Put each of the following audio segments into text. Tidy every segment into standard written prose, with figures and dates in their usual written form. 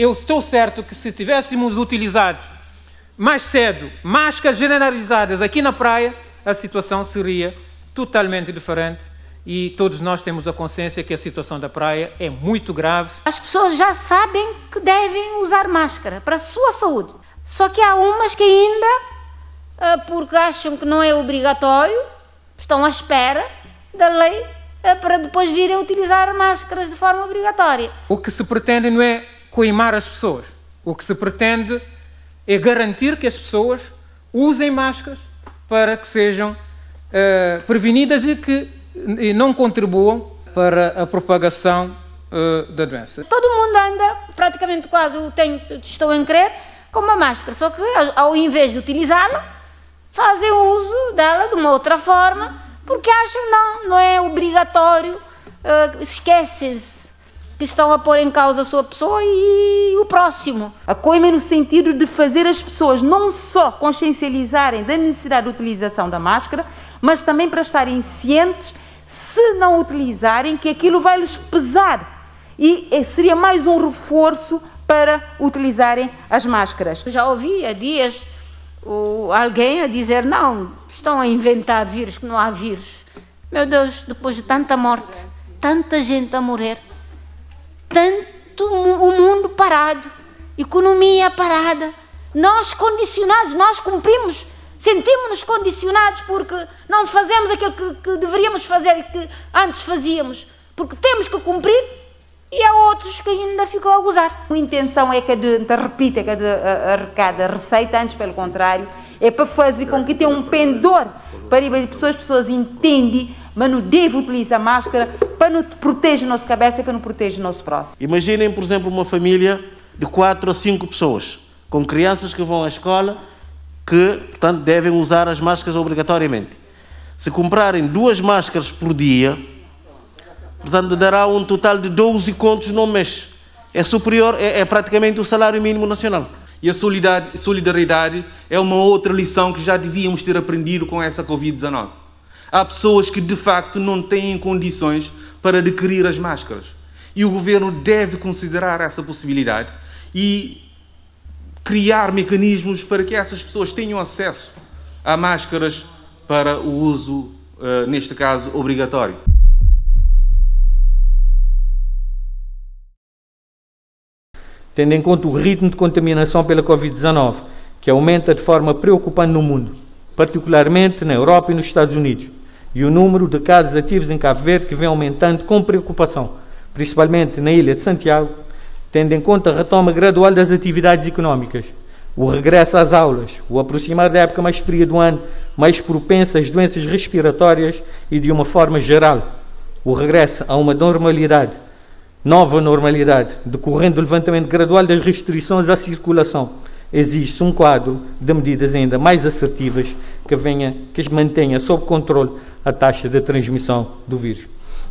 Eu estou certo que se tivéssemos utilizado mais cedo máscaras generalizadas aqui na praia, a situação seria totalmente diferente e todos nós temos a consciência que a situação da praia é muito grave. As pessoas já sabem que devem usar máscara para a sua saúde. Só que há umas que ainda, porque acham que não é obrigatório, estão à espera da lei para depois virem utilizar máscaras de forma obrigatória. O que se pretende não é coimar as pessoas. O que se pretende é garantir que as pessoas usem máscaras para que sejam prevenidas e não contribuam para a propagação da doença. Todo mundo anda, praticamente quase estão em crer, com uma máscara, só que ao invés de utilizá-la, fazem uso dela de uma outra forma, porque acham não é obrigatório, esquecem-se que estão a pôr em causa a sua pessoa e o próximo. A coima no sentido de fazer as pessoas não só consciencializarem da necessidade de utilização da máscara, mas também para estarem cientes, se não utilizarem, que aquilo vai lhes pesar e seria mais um reforço para utilizarem as máscaras. Já ouvi há dias alguém a dizer, não, estão a inventar vírus, que não há vírus. Meu Deus, depois de tanta morte, tanta gente a morrer, tanto o mundo parado, economia parada, nós condicionados, nós cumprimos, sentimos-nos condicionados porque não fazemos aquilo que deveríamos fazer e que antes fazíamos, porque temos que cumprir. E há outros que ainda ficam a gozar. A intenção é que repita, que arrecada receita, antes pelo contrário, é para fazer com que tenha um pendor para as pessoas entendem, mas não deve utilizar máscara para não proteger a nossa cabeça e para não proteger o nosso próximo. Imaginem, por exemplo, uma família de 4 a 5 pessoas, com crianças que vão à escola, que, portanto, devem usar as máscaras obrigatoriamente. Se comprarem 2 máscaras por dia, portanto, dará um total de 12 contos no mês. É superior, é praticamente o salário mínimo nacional. E a solidariedade é uma outra lição que já devíamos ter aprendido com essa Covid-19. Há pessoas que, de facto, não têm condições para adquirir as máscaras. E o governo deve considerar essa possibilidade e criar mecanismos para que essas pessoas tenham acesso a máscaras para o uso, neste caso, obrigatório. Tendo em conta o ritmo de contaminação pela Covid-19, que aumenta de forma preocupante no mundo, particularmente na Europa e nos Estados Unidos, e o número de casos ativos em Cabo Verde que vem aumentando com preocupação, principalmente na ilha de Santiago, tendo em conta a retoma gradual das atividades económicas, o regresso às aulas, o aproximar da época mais fria do ano, mais propensa às doenças respiratórias e, de uma forma geral, o regresso a uma normalidade, nova normalidade, decorrendo do levantamento gradual das restrições à circulação, exige-se um quadro de medidas ainda mais assertivas que mantenha sob controle a taxa de transmissão do vírus.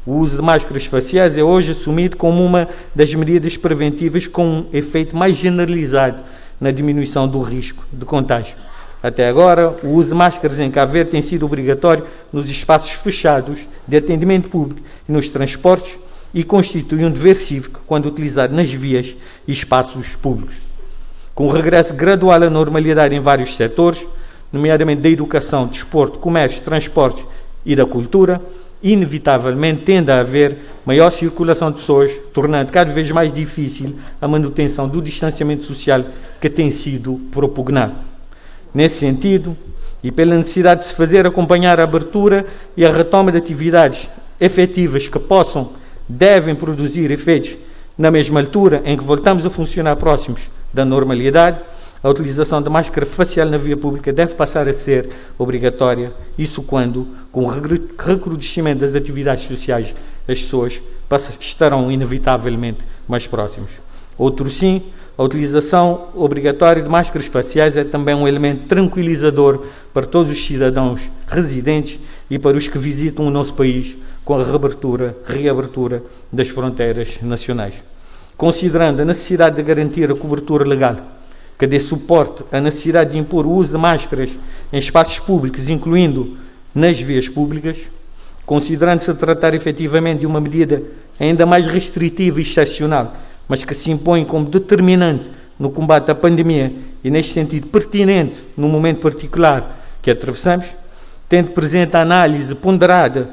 O uso de máscaras faciais é hoje assumido como uma das medidas preventivas com um efeito mais generalizado na diminuição do risco de contágio. Até agora, o uso de máscaras em Cabo Verde tem sido obrigatório nos espaços fechados de atendimento público e nos transportes, e constitui um dever cívico quando utilizado nas vias e espaços públicos. Com o regresso gradual à normalidade em vários setores, nomeadamente da educação, desporto, comércio, transportes e da cultura, inevitavelmente tende a haver maior circulação de pessoas, tornando cada vez mais difícil a manutenção do distanciamento social que tem sido propugnado. Nesse sentido, e pela necessidade de se fazer acompanhar a abertura e a retoma de atividades efetivas que devem produzir efeitos na mesma altura em que voltamos a funcionar próximos da normalidade, a utilização de máscara facial na via pública deve passar a ser obrigatória, isso quando, com o recrudescimento das atividades sociais, as pessoas estarão inevitavelmente mais próximas. Outro sim, a utilização obrigatória de máscaras faciais é também um elemento tranquilizador para todos os cidadãos residentes e para os que visitam o nosso país com a reabertura das fronteiras nacionais. Considerando a necessidade de garantir a cobertura legal, que dê suporte à necessidade de impor o uso de máscaras em espaços públicos, incluindo nas vias públicas, considerando-se a tratar efetivamente de uma medida ainda mais restritiva e excepcional, mas que se impõe como determinante no combate à pandemia e, neste sentido, pertinente no momento particular que atravessamos, tendo presente a análise ponderada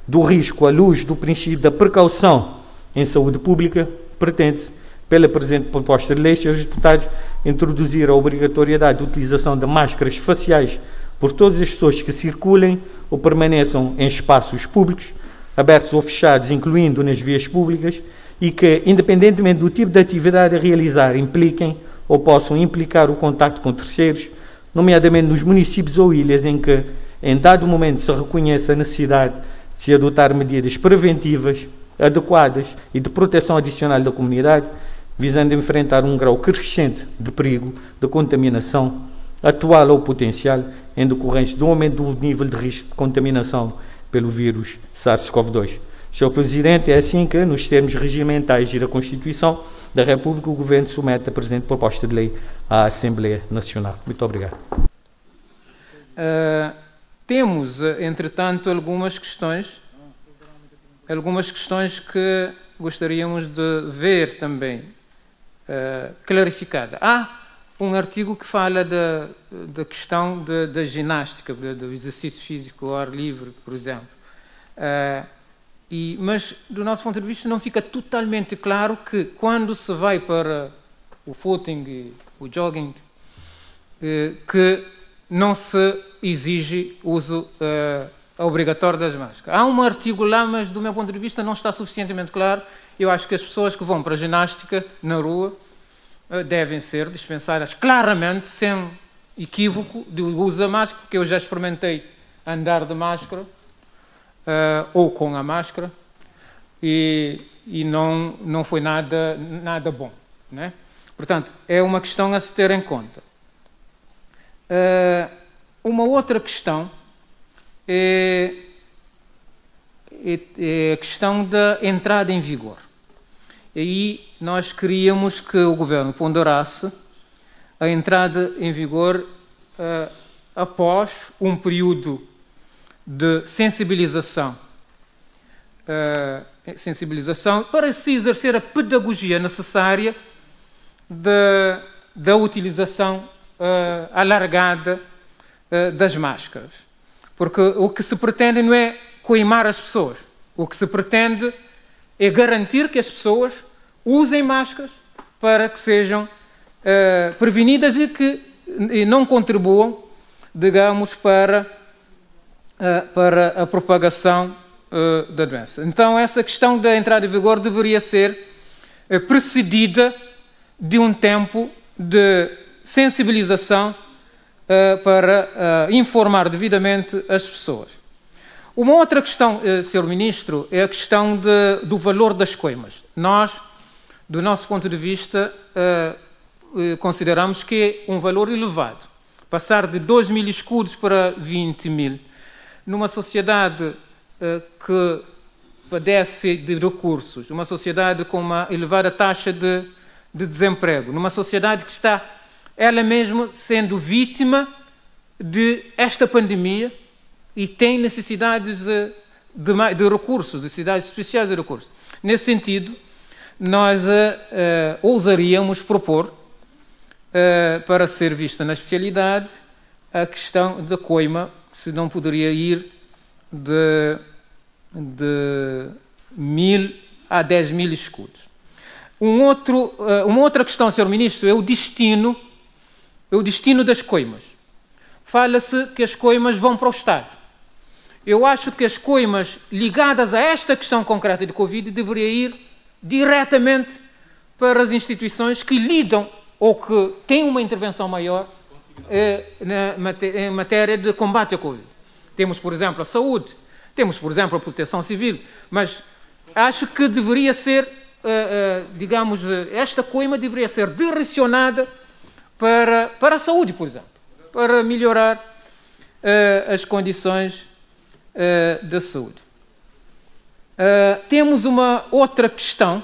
do risco à luz do princípio da precaução em saúde pública, pretende-se, pela presente proposta de lei, senhores deputados, introduzir a obrigatoriedade de utilização de máscaras faciais por todas as pessoas que circulem ou permaneçam em espaços públicos, abertos ou fechados, incluindo nas vias públicas, e que, independentemente do tipo de atividade a realizar, impliquem ou possam implicar o contacto com terceiros, nomeadamente nos municípios ou ilhas em que, em dado momento, se reconheça a necessidade de se adotar medidas preventivas, adequadas e de proteção adicional da comunidade, visando enfrentar um grau crescente de perigo de contaminação, atual ou potencial, em decorrência do aumento do nível de risco de contaminação pelo vírus SARS-CoV-2. Sr. Presidente, é assim que, nos termos regimentais e da Constituição da República, o Governo submete a presente proposta de lei à Assembleia Nacional. Muito obrigado. Temos, entretanto, algumas questões que gostaríamos de ver também clarificadas. Há um artigo que fala da questão da ginástica, do exercício físico ao ar livre, por exemplo. Mas, do nosso ponto de vista, não fica totalmente claro que, quando se vai para o footing e o jogging, que não se exige uso obrigatório das máscaras. Há um artigo lá, mas, do meu ponto de vista, não está suficientemente claro. Eu acho que as pessoas que vão para a ginástica na rua devem ser dispensadas claramente, sem equívoco, do uso da máscara, porque eu já experimentei andar de máscara, ou com a máscara, e não foi nada bom, né? Portanto, é uma questão a se ter em conta. Uma outra questão é a questão da entrada em vigor. E aí nós queríamos que o Governo ponderasse a entrada em vigor após um período de sensibilização para se exercer a pedagogia necessária da utilização alargada das máscaras. Porque o que se pretende não é coimar as pessoas. O que se pretende é garantir que as pessoas usem máscaras para que sejam prevenidas e não contribuam, digamos, para a propagação da doença. Então, essa questão da entrada em vigor deveria ser precedida de um tempo de sensibilização para informar devidamente as pessoas. Uma outra questão, Sr. Ministro, é a questão do valor das coimas. Nós, do nosso ponto de vista, consideramos que é um valor elevado. Passar de 2.000 escudos para 20.000, numa sociedade que padece de recursos, uma sociedade com uma elevada taxa de desemprego, numa sociedade que está ela mesma sendo vítima de esta pandemia e tem necessidades de recursos, necessidades especiais de recursos. Nesse sentido, nós ousaríamos propor, para ser vista na especialidade, a questão da coima, se não poderia ir de 1.000 a 10.000 escudos. Uma outra questão, Sr. Ministro, é o destino das coimas. Fala-se que as coimas vão para o Estado. Eu acho que as coimas ligadas a esta questão concreta de Covid deveriam ir diretamente para as instituições que lidam ou que têm uma intervenção maior em matéria de combate à Covid. Temos, por exemplo, a saúde, temos, por exemplo, a proteção civil, mas acho que deveria ser, digamos, esta coima deveria ser direcionada para a saúde, por exemplo, para melhorar as condições da saúde. Temos uma outra questão,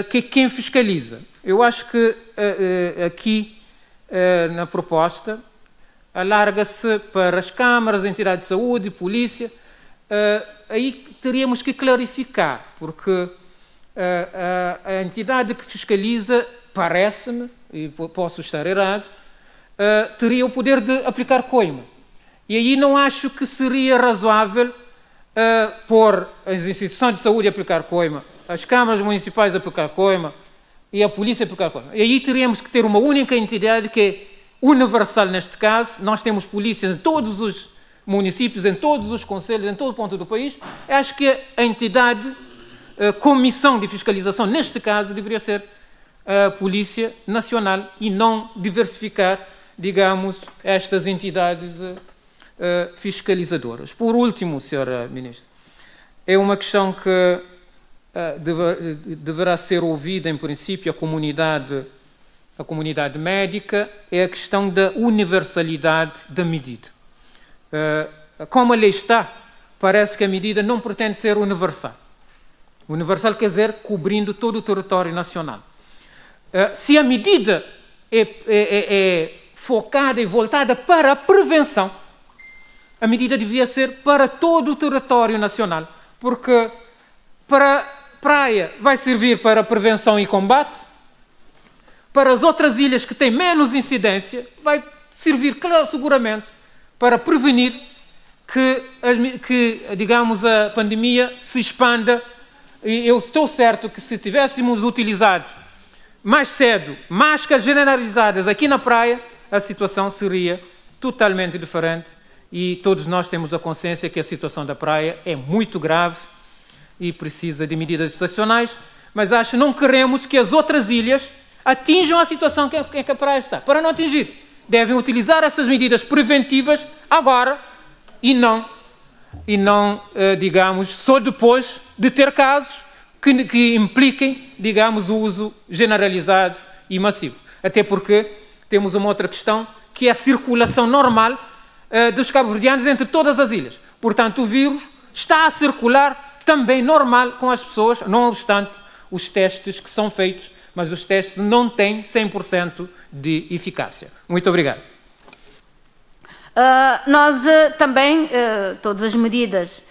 que é quem fiscaliza. Eu acho que aqui, na proposta, alarga-se para as câmaras, entidades de saúde, polícia. Aí teríamos que clarificar, porque A entidade que fiscaliza, parece-me, e posso estar errado, teria o poder de aplicar coima. E aí não acho que seria razoável pôr as instituições de saúde a aplicar coima, as câmaras municipais a aplicar coima e a polícia a aplicar coima. E aí teríamos que ter uma única entidade que é universal neste caso. Nós temos polícia em todos os municípios, em todos os concelhos, em todo ponto do país. Eu acho que a entidade, a comissão de fiscalização, neste caso, deveria ser a Polícia Nacional e não diversificar, digamos, estas entidades fiscalizadoras. Por último, Sr. Ministro, é uma questão que deverá ser ouvida, em princípio, a comunidade médica, é a questão da universalidade da medida. Como a lei está, parece que a medida não pretende ser universal. Universal quer dizer cobrindo todo o território nacional. Se a medida é focada e voltada para a prevenção, a medida devia ser para todo o território nacional, porque para a praia vai servir para prevenção e combate, para as outras ilhas que têm menos incidência vai servir, claro, seguramente, para prevenir que, digamos, a pandemia se expanda. E eu estou certo que se tivéssemos utilizado mais cedo máscaras generalizadas aqui na praia, a situação seria totalmente diferente. E todos nós temos a consciência que a situação da praia é muito grave e precisa de medidas excepcionais, mas acho que não queremos que as outras ilhas atinjam a situação em que a praia está. Para não atingir, devem utilizar essas medidas preventivas agora e não digamos, só depois de ter casos que impliquem, digamos, o uso generalizado e massivo. Até porque temos uma outra questão, que é a circulação normal dos cabo-verdianos entre todas as ilhas. Portanto, o vírus está a circular também normal com as pessoas, não obstante os testes que são feitos, mas os testes não têm 100% de eficácia. Muito obrigado. Nós também, todas as medidas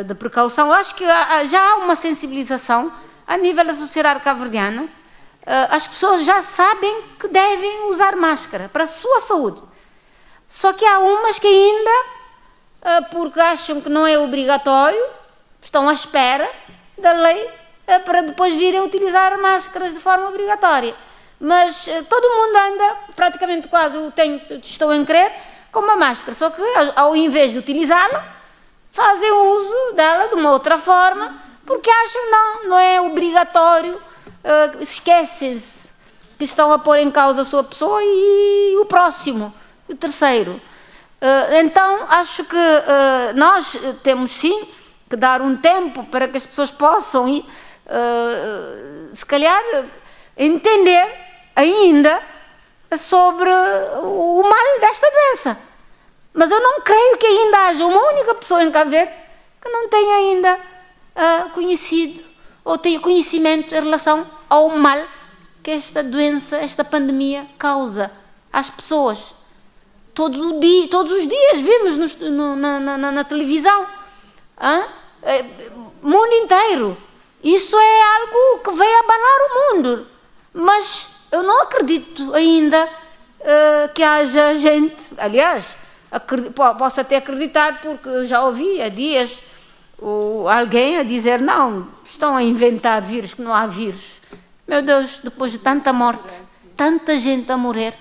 de precaução, acho que já há uma sensibilização a nível da sociedade cabo-verdiana. As pessoas já sabem que devem usar máscara para a sua saúde. Só que há umas que ainda, porque acham que não é obrigatório, estão à espera da lei para depois virem utilizar máscaras de forma obrigatória. Mas todo mundo anda, praticamente quase, estou em crer, com uma máscara. Só que ao invés de utilizá-la, fazem uso dela de uma outra forma, porque acham não é obrigatório, esquecem-se que estão a pôr em causa a sua pessoa e o próximo, o terceiro. Então, acho que nós temos sim que dar um tempo para que as pessoas possam, se calhar, entender ainda sobre o mal desta doença. Mas eu não creio que ainda haja uma única pessoa em Cabo Verde que não tenha ainda conhecido ou tenha conhecimento em relação ao mal que esta doença, esta pandemia causa às pessoas. Todos os dias vimos na televisão, mundo inteiro. Isso é algo que veio abalar o mundo. Mas eu não acredito ainda que haja gente, aliás, posso até acreditar, porque já ouvi há dias alguém a dizer, não, estão a inventar vírus, que não há vírus. Meu Deus, depois de tanta morte, tanta gente a morrer,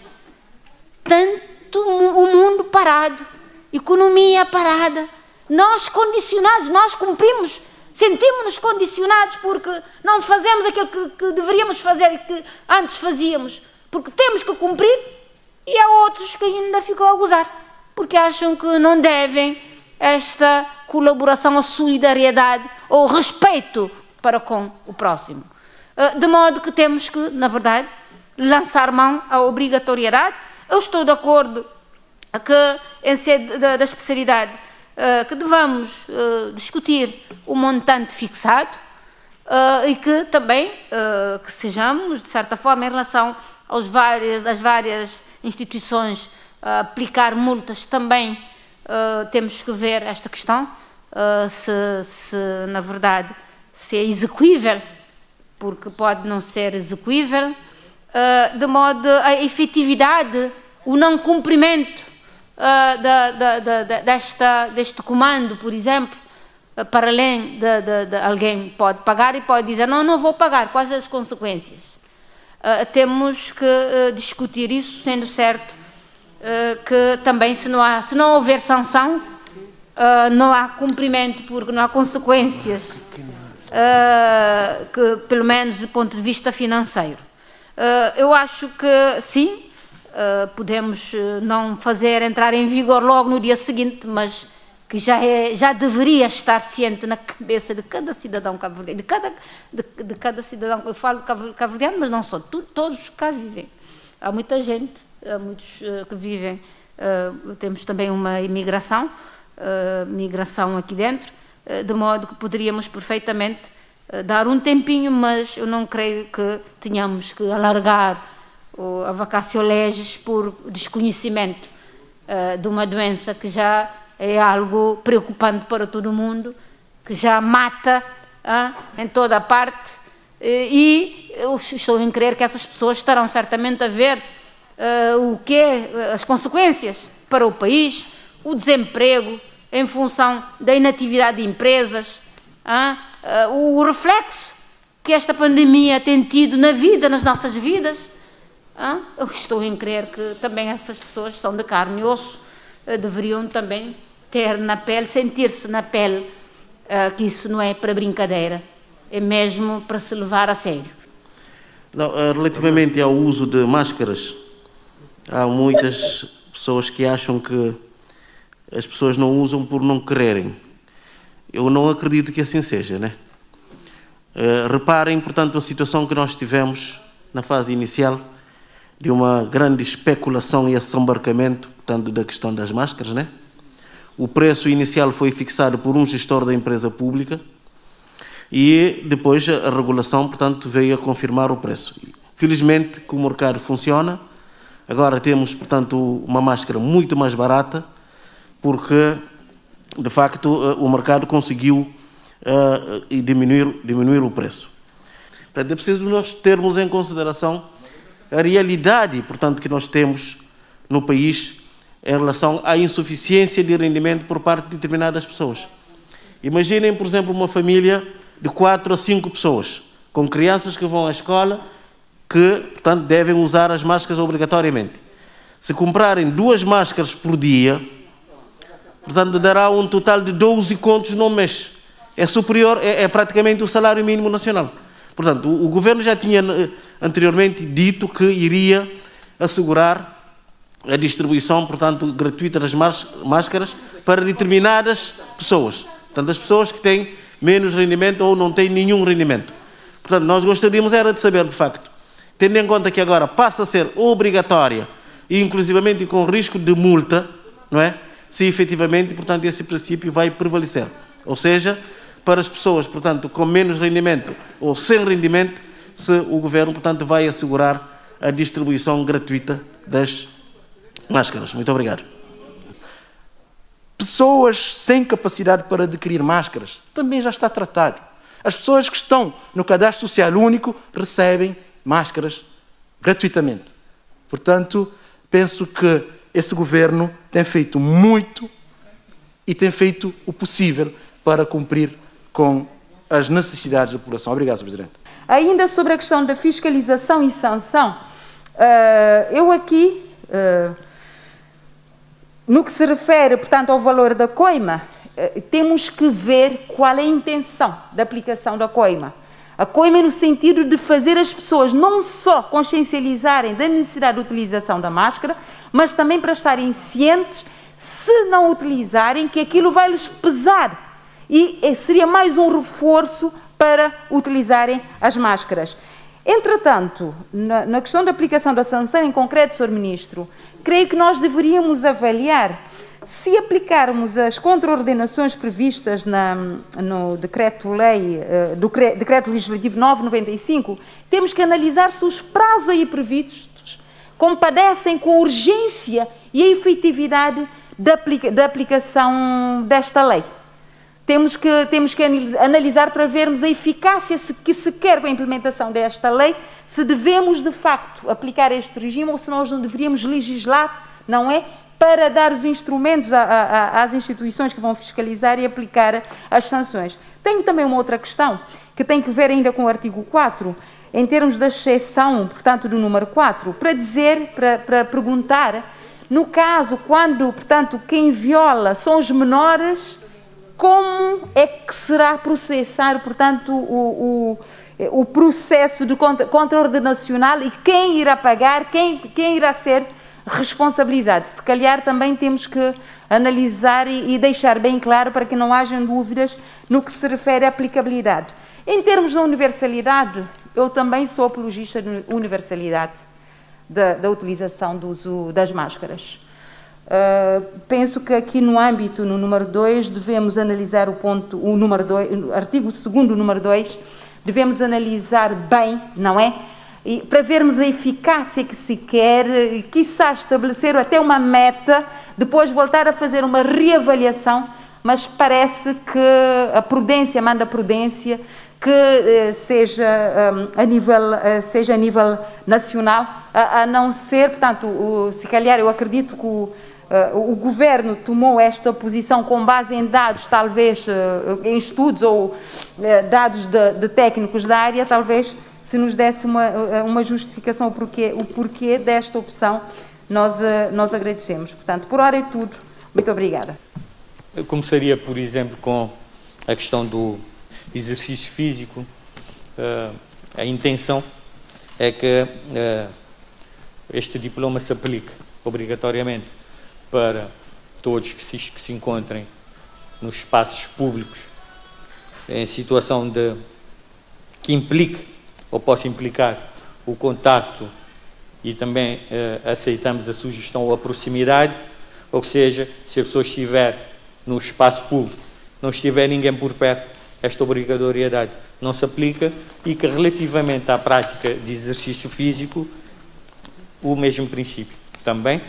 o mundo parado, economia parada, nós condicionados, nós cumprimos, sentimos-nos condicionados porque não fazemos aquilo que deveríamos fazer e que antes fazíamos, porque temos que cumprir, e há outros que ainda ficam a gozar, porque acham que não devem esta colaboração, a solidariedade ou respeito para com o próximo. De modo que temos que, na verdade, lançar mão à obrigatoriedade. Eu estou de acordo que, em sede da especialidade, que devamos discutir o montante fixado e que também que sejamos, de certa forma, em relação às várias instituições aplicar multas, também temos que ver esta questão, se na verdade, se é execuível porque pode não ser execuível, de modo a efetividade, o não cumprimento deste comando, por exemplo, para além de alguém pode pagar e pode dizer não vou pagar, quais as consequências? Temos que discutir isso, sendo certo que também se não houver sanção, não há cumprimento, porque não há consequências, que, pelo menos do ponto de vista financeiro. Eu acho que sim, podemos não fazer entrar em vigor logo no dia seguinte, mas que já deveria estar ciente na cabeça de cada cidadão cabo-verdiano, de cada cidadão, eu falo cabo-verdiano, mas não só, todos os que cá vivem. Há muita gente, há muitos que vivem, temos também uma imigração, migração aqui dentro, de modo que poderíamos perfeitamente dar um tempinho, mas eu não creio que tenhamos que alargar a vacatio legis por desconhecimento de uma doença que já é algo preocupante para todo mundo, que já mata em toda a parte, e eu estou em crer que essas pessoas estarão certamente a ver as consequências para o país, o desemprego, em função da inatividade de empresas, o reflexo que esta pandemia tem tido na vida, nas nossas vidas. Eu estou em crer que também essas pessoas são de carne e osso, deveriam também ter na pele, sentir-se na pele, que isso não é para brincadeira, é mesmo para se levar a sério. Não, relativamente ao uso de máscaras, há muitas pessoas que acham que as pessoas não usam por não quererem. Eu não acredito que assim seja, né? Reparem, portanto, a situação que nós tivemos na fase inicial de uma grande especulação e assambarcamento, portanto, da questão das máscaras, né? O preço inicial foi fixado por um gestor da empresa pública e depois a regulação, portanto, veio a confirmar o preço. Felizmente que o mercado funciona. Agora temos, portanto, uma máscara muito mais barata, porque, de facto, o mercado conseguiu diminuir o preço. Portanto, é preciso nós termos em consideração a realidade, portanto, que nós temos no país em relação à insuficiência de rendimento por parte de determinadas pessoas. Imaginem, por exemplo, uma família de 4 a 5 pessoas, com crianças que vão à escola, que, portanto, devem usar as máscaras obrigatoriamente. Se comprarem 2 máscaras por dia, portanto, dará um total de 12 contos no mês. É superior, é praticamente o salário mínimo nacional. Portanto, o governo já tinha anteriormente dito que iria assegurar a distribuição, portanto, gratuita das máscaras para determinadas pessoas. Portanto, as pessoas que têm menos rendimento ou não têm nenhum rendimento. Portanto, nós gostaríamos era de saber, de facto, tendo em conta que agora passa a ser obrigatória e inclusivamente com risco de multa, não é? Se efetivamente, portanto, esse princípio vai prevalecer. Ou seja, para as pessoas, portanto, com menos rendimento ou sem rendimento, se o governo, portanto, vai assegurar a distribuição gratuita das máscaras. Muito obrigado. Pessoas sem capacidade para adquirir máscaras também já está tratado. As pessoas que estão no cadastro social único recebem máscaras gratuitamente. Portanto, penso que esse governo tem feito muito e tem feito o possível para cumprir com as necessidades da população. Obrigado, Sr. Presidente. Ainda sobre a questão da fiscalização e sanção, eu aqui, no que se refere, portanto, ao valor da coima, temos que ver qual é a intenção da aplicação da coima. A coima é no sentido de fazer as pessoas não só consciencializarem da necessidade de utilização da máscara, mas também para estarem cientes, se não utilizarem, que aquilo vai lhes pesar. E seria mais um reforço para utilizarem as máscaras. Entretanto, na questão da aplicação da sanção em concreto, Sr. Ministro, creio que nós deveríamos avaliar se aplicarmos as contraordenações previstas no Decreto-Lei, Decreto Legislativo 995, temos que analisar se os prazos aí previstos compadecem com a urgência e a efetividade da aplicação desta lei. temos que analisar para vermos a eficácia que se quer com a implementação desta lei, se devemos de facto aplicar este regime ou se nós não deveríamos legislar, não é? Para dar os instrumentos às instituições que vão fiscalizar e aplicar as sanções. Tenho também uma outra questão, que tem que ver ainda com o artigo 4, em termos da exceção, portanto, do número 4, para perguntar, no caso, quando, portanto, quem viola são os menores, como é que será processar, portanto, o processo de contraordenacional e quem irá pagar, quem irá ser responsabilizado? Se calhar também temos que analisar e deixar bem claro para que não hajam dúvidas no que se refere à aplicabilidade. Em termos da universalidade, eu também sou apologista de universalidade da utilização do uso das máscaras. Penso que aqui no âmbito, no número 2, devemos analisar o número 2, artigo 2º, número 2, devemos analisar bem, não é? E para vermos a eficácia que se quer, quiçá estabelecer até uma meta, depois voltar a fazer uma reavaliação, mas parece que a prudência manda prudência, que seja a nível nacional, a não ser, portanto, se calhar eu acredito que o Governo tomou esta posição com base em dados, talvez em estudos ou dados de técnicos da área, talvez se nos desse uma justificação o porquê desta opção, nós agradecemos. Portanto, por hora é tudo. Muito obrigada. Eu começaria, por exemplo, com a questão do exercício físico. A intenção é que este diploma se aplique obrigatoriamente para todos que se encontrem nos espaços públicos em situação que implique ou possa implicar o contacto, e também aceitamos a sugestão ou a proximidade, ou seja, se a pessoa estiver no espaço público, não estiver ninguém por perto, esta obrigatoriedade não se aplica, e que relativamente à prática de exercício físico, o mesmo princípio também,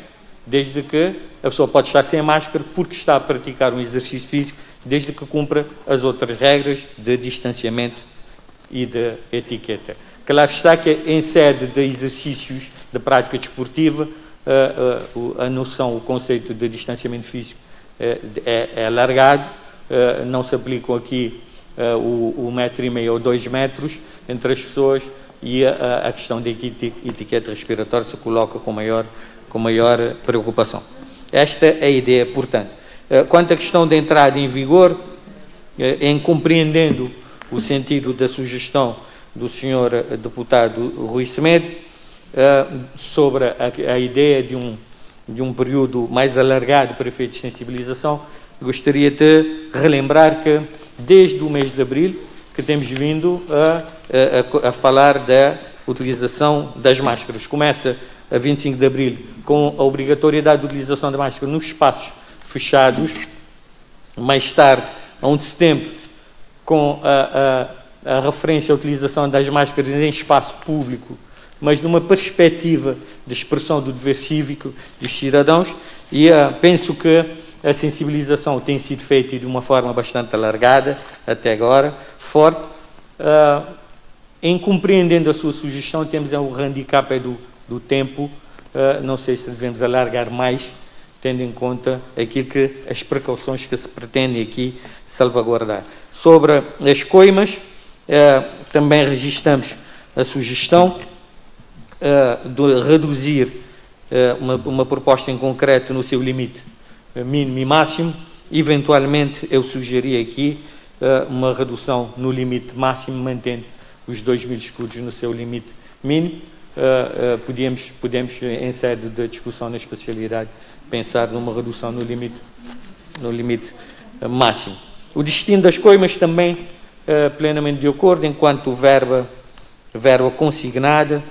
desde que a pessoa pode estar sem máscara porque está a praticar um exercício físico, desde que cumpra as outras regras de distanciamento e de etiqueta. Claro está que em sede de exercícios de prática desportiva, a noção, o conceito de distanciamento físico é alargado, não se aplicam aqui o 1,5 m ou 2 metros entre as pessoas, e a questão da etiqueta respiratória se coloca com maior preocupação. Esta é a ideia, portanto. Quanto à questão da entrada em vigor, em compreendendo o sentido da sugestão do Sr. Deputado Rui Semedo, sobre a ideia de um período mais alargado para efeitos de sensibilização, gostaria de relembrar que desde o mês de abril que temos vindo a falar da utilização das máscaras. Começa a 25 de abril com a obrigatoriedade de utilização da máscara nos espaços fechados, mais tarde, a 1 de setembro, com a referência à utilização das máscaras em espaço público, mas numa perspectiva de expressão do dever cívico dos cidadãos, e penso que a sensibilização tem sido feita de uma forma bastante alargada, até agora, forte. Em compreendendo a sua sugestão, temos o handicap do tempo, não sei se devemos alargar mais, tendo em conta as precauções que se pretendem aqui salvaguardar. Sobre as coimas, também registramos a sugestão de reduzir uma proposta em concreto no seu limite mínimo e máximo. Eventualmente, eu sugeri aqui uma redução no limite máximo, mantendo os 2.000 escudos no seu limite mínimo. Podemos, em sede de discussão na especialidade, pensar numa redução no limite máximo. O destino das coimas também plenamente de acordo, enquanto verba consignada,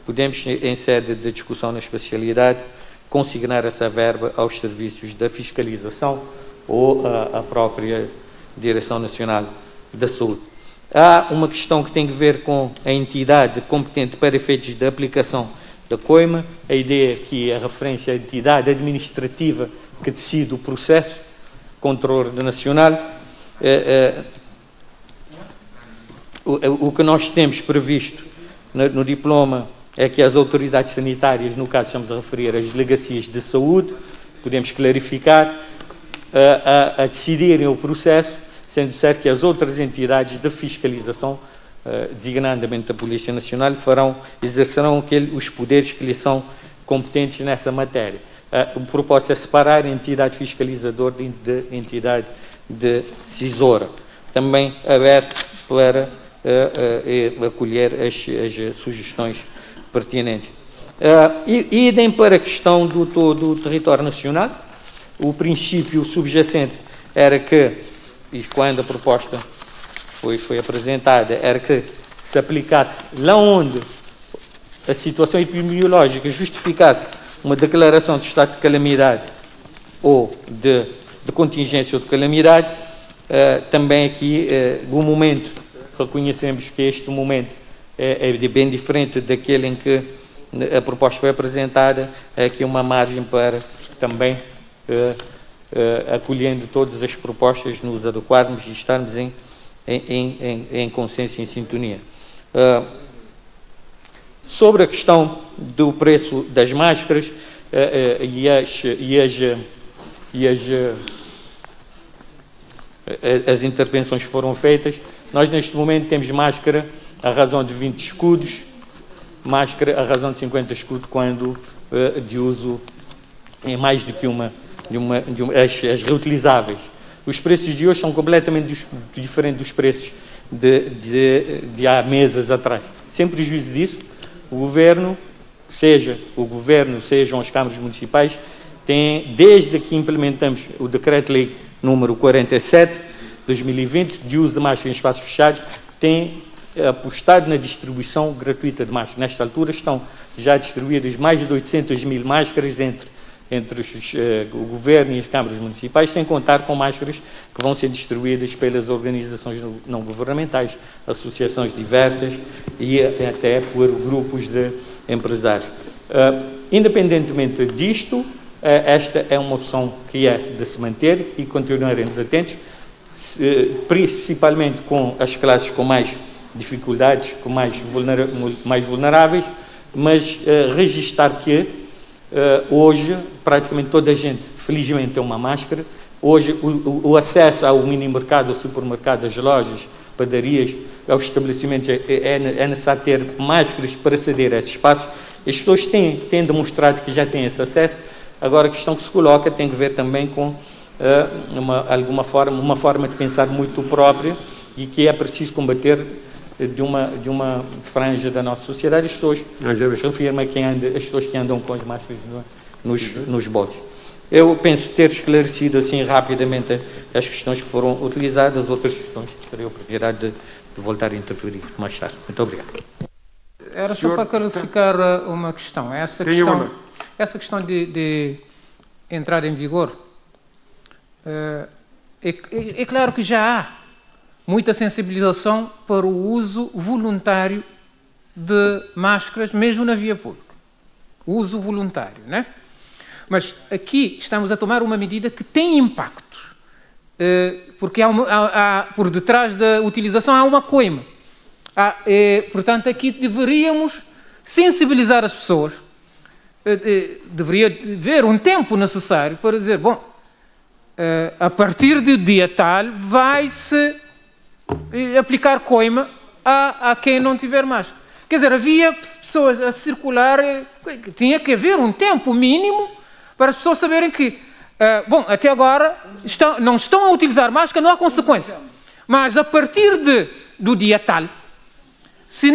podemos, em sede de discussão na especialidade, consignar essa verba aos serviços da fiscalização ou à própria Direção Nacional da Saúde. Há uma questão que tem a ver com a entidade competente para efeitos de aplicação da coima. A ideia aqui é a referência à entidade administrativa que decide o processo contraordenacional. O que nós temos previsto no diploma é que as autoridades sanitárias, no caso estamos a referir às delegacias de saúde, podemos clarificar, a decidirem o processo, sendo certo que as outras entidades de fiscalização, designadamente a Polícia Nacional, exercerão os poderes que lhes são competentes nessa matéria. O propósito é separar a entidade fiscalizadora de entidade decisora, também aberto para acolher as sugestões pertinentes. Idem para a questão do território nacional. O princípio subjacente era que, e quando a proposta foi apresentada, era que se aplicasse lá onde a situação epidemiológica justificasse uma declaração de estado de calamidade ou de contingência ou de calamidade. Também aqui, o momento, reconhecemos que este momento é bem diferente daquele em que a proposta foi apresentada, é aqui uma margem para também, acolhendo todas as propostas, nos adequarmos e estarmos em consenso e em sintonia. Sobre a questão do preço das máscaras as intervenções que foram feitas, nós neste momento temos máscara à razão de 20 escudos, máscara à razão de 50 escudos quando de uso em mais do que as reutilizáveis. Os preços de hoje são completamente diferentes dos preços de há meses atrás. Sem prejuízo disso, o Governo, sejam as câmaras municipais, têm, desde que implementamos o Decreto-Lei número 47, 2020, de uso de máscara em espaços fechados, tem apostado na distribuição gratuita de máscaras. Nesta altura estão já distribuídas mais de 800 mil máscaras entre o Governo e as câmaras municipais, sem contar com máscaras que vão ser distribuídas pelas organizações não governamentais, associações diversas e até por grupos de empresários. Independentemente disto, esta é uma opção que é de se manter e continuaremos atentos, principalmente com as classes com mais dificuldades, com mais vulneráveis, mas registar que hoje praticamente toda a gente, felizmente, tem uma máscara. Hoje o acesso ao mini-mercado, ao supermercado, às lojas, padarias, aos estabelecimentos, é necessário ter máscaras para aceder a esses espaços. As pessoas têm demonstrado que já têm esse acesso. Agora a questão que se coloca tem que ver também com uma forma de pensar muito própria e que é preciso combater de uma franja da nossa sociedade. As pessoas refirmam as pessoas que andam com as máscaras nos bolsos. Eu penso ter esclarecido assim rapidamente as questões que foram utilizadas. As outras questões terei a oportunidade de voltar a interferir mais tarde. Muito obrigado. Era só para clarificar uma questão. Essa questão de entrar em vigor, é claro que já há muita sensibilização para o uso voluntário de máscaras, mesmo na via pública. O uso voluntário, né? Mas aqui estamos a tomar uma medida que tem impacto, porque por detrás da utilização há uma coima. Portanto, aqui deveríamos sensibilizar as pessoas. Deveria haver um tempo necessário para dizer, bom, a partir do dia tal vai-se aplicar coima a quem não tiver máscara. Quer dizer, havia pessoas a circular, tinha que haver um tempo mínimo para as pessoas saberem que, bom, até agora não estão a utilizar máscara, não há consequência. Mas a partir do dia tal, se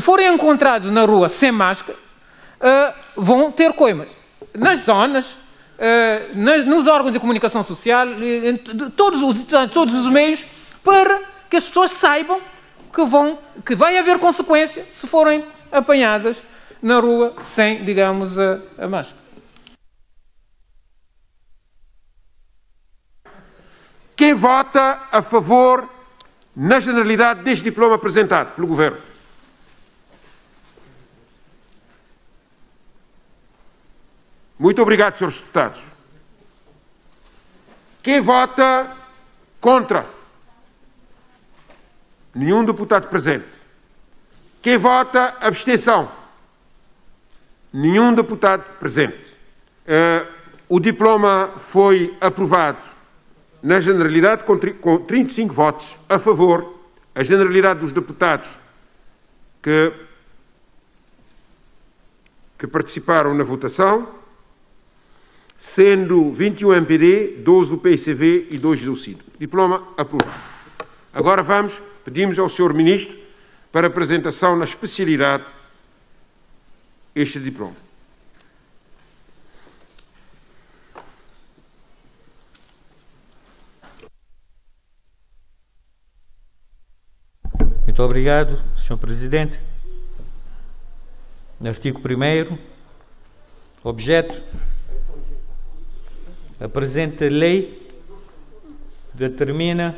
forem encontrados na rua sem máscara, vão ter coimas. Nas zonas, nos órgãos de comunicação social, todos os meios, para que as pessoas saibam que vai haver consequência se forem apanhadas na rua sem, digamos, a máscara. Quem vota a favor, na generalidade, deste diploma apresentado pelo Governo? Muito obrigado, senhores deputados. Quem vota contra? Nenhum deputado presente. Quem vota abstenção? Nenhum deputado presente. O diploma foi aprovado na generalidade com 35 votos a favor. A generalidade dos deputados que participaram na votação, sendo 21 MPD, 12 do PICV e 2 do CID. Diploma aprovado. Agora pedimos ao Sr. Ministro para apresentação na especialidade este diploma. Muito obrigado, Sr. Presidente. Artigo 1º. Objeto. A presente lei determina